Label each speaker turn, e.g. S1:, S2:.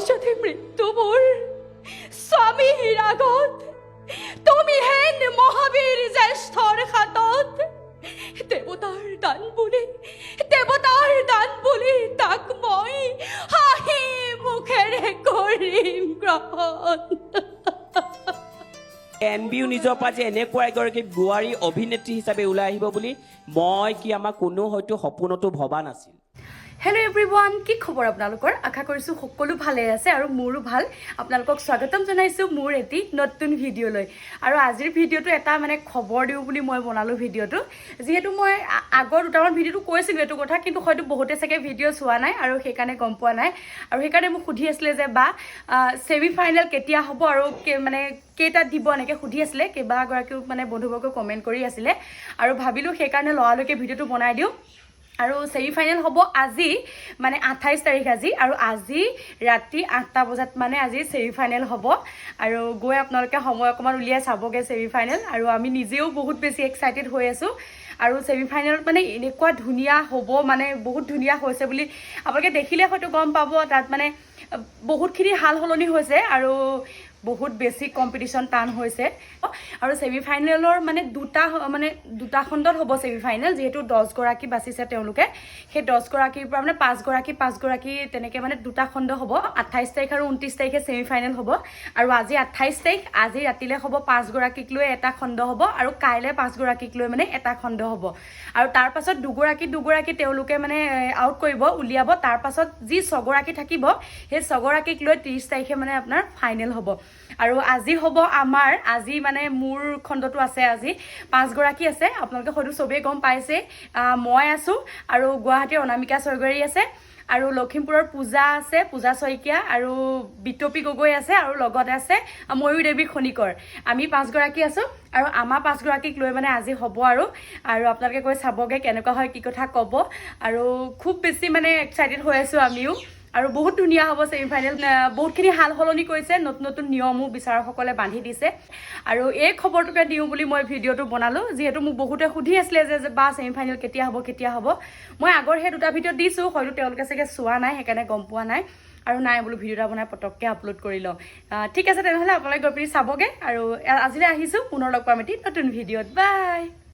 S1: যদি মৃত্যু মোৰ স্বামীৰ আগত তুমি হেন মহাবীৰ জ্যেষ্ঠৰ হাতত দেৱতাৰ দান বুলি তাক মই হাঁহি মুখেৰে কৰিম গ্ৰহণ
S2: এনবিও নিজৰ পৰা যে এনেকুৱা এগৰাকী বোৱাৰী অভিনেত্ৰী হিচাপে ওলাই আহিব বুলি মই কি আমাৰ কোনো হয়তো সপোনতো ভবা নাছিল।
S1: হেল্ল' এভৰিৱান, কি খবৰ আপোনালোকৰ? আশা কৰিছোঁ সকলো ভালে আছে আৰু মোৰো ভাল। আপোনালোকক স্বাগতম জনাইছোঁ মোৰ এটি নতুন ভিডিঅ'লৈ। আৰু আজিৰ ভিডিঅ'টো এটা মানে খবৰ দিওঁ বুলি মই বনালোঁ ভিডিঅ'টো, যিহেতু মই আগৰ দুটামান ভিডিঅ'টো কৈছিলোঁ এইটো কথা, কিন্তু হয়তো বহুতে চাগে ভিডিঅ' চোৱা নাই আৰু সেইকাৰণে গম পোৱা নাই। আৰু সেইকাৰণে মোক সুধি আছিলে যে বা ছেমি ফাইনেল কেতিয়া হ'ব আৰু মানে কেইটাত দিব এনেকৈ সুধি আছিলে। কেইবাগৰাকীও মানে বন্ধুবৰ্গ কমেণ্ট কৰি আছিলে আৰু ভাবিলোঁ সেইকাৰণে লৰালৈকে ভিডিঅ'টো বনাই দিওঁ। আৰু ছেমি ফাইনেল হ'ব আজি, মানে 28 তাৰিখ আজি, আৰু আজি ৰাতি 8টা বজাত মানে আজি ছেমি ফাইনেল হ'ব। আৰু গৈ আপোনালোকে সময় অকণমান উলিয়াই চাবগৈ ছেমি ফাইনেল। আৰু আমি নিজেও বহুত বেছি এক্সাইটেড হৈ আছোঁ। আৰু ছেমি ফাইনেলত মানে এনেকুৱা ধুনীয়া হ'ব, মানে বহুত ধুনীয়া হৈছে বুলি আপোনালোকে দেখিলে হয়তো গম পাব। তাত মানে বহুতখিনি সাল সলনি হৈছে আৰু বহুত বেছি কম্পিটিশ্যন টান হৈছে। আৰু ছেমি ফাইনেলৰ মানে দুটা খণ্ডত হ'ব ছেমি ফাইনেল, যিহেতু 10গৰাকী বাচিছে তেওঁলোকে। সেই 10গৰাকীৰ পৰা মানে 5গৰাকী তেনেকৈ মানে দুটা খণ্ড হ'ব। 28 তাৰিখ আৰু 29 তাৰিখে ছেমি ফাইনেল হ'ব। আৰু আজি 28 তাৰিখ, আজি ৰাতিলৈ হ'ব 5গৰাকীক লৈ এটা খণ্ড হ'ব, আৰু কাইলৈ 5গৰাকীক লৈ মানে এটা খণ্ড হ'ব। আৰু তাৰ পাছত দুগৰাকী তেওঁলোকে মানে আউট কৰিব, উলিয়াব। তাৰ পাছত যি 6গৰাকী থাকিব, সেই 6গৰাকীক লৈ 30 তাৰিখে মানে আপোনাৰ ফাইনেল হ'ব। আৰু আজি হ'ব আজি মানে মোৰ খণ্ডটো আছে। আজি 5গৰাকী আছে, আপোনালোকে হয়তো চবেই গম পাইছে। মই আছোঁ, আৰু গুৱাহাটীৰ অনামিকা স্বৰ্গৰী আছে, আৰু লখিমপুৰৰ পূজা আছে, পূজা শইকীয়া, আৰু বিতপী গগৈ আছে, আৰু লগত আছে ময়ূৰ দেৱী খনিকৰ। আমি 5গৰাকী আছোঁ, আৰু আমাৰ 5গৰাকীক লৈ মানে আজি হ'ব। আৰু আপোনালোকে গৈ চাবগৈ কেনেকুৱা হয়, কি কথা ক'ব। আৰু খুব বেছি মানে এক্সাইটেড হৈ আছোঁ আমিও। আৰু বহুত ধুনীয়া হ'ব ছেমি ফাইনেল। বহুতখিনি সাল সলনি কৰিছে, নতুন নিয়মো বিচাৰকসকলে বান্ধি দিছে। আৰু এই খবৰটোকে দিওঁ বুলি মই ভিডিঅ'টো বনালোঁ, যিহেতু মোক বহুতে সুধি আছিলে যে বা ছেমি ফাইনেল কেতিয়া হ'ব। মই আগৰ সেই দুটা ভিডিঅ' দিছোঁ, হয়তো তেওঁলোকে চাগে চোৱা নাই, সেইকাৰণে গম পোৱা নাই। আৰু নাই বোলো ভিডিঅ' এটা বনাই পটককৈ আপলোড কৰি লওঁ। ঠিক আছে তেনেহ'লে আপোনালোকে গৈ পিনি চাবগৈ। আৰু আজিলৈ আহিছোঁ, পুনৰ লগ পাম এটি নতুন ভিডিঅ'ত। বাই।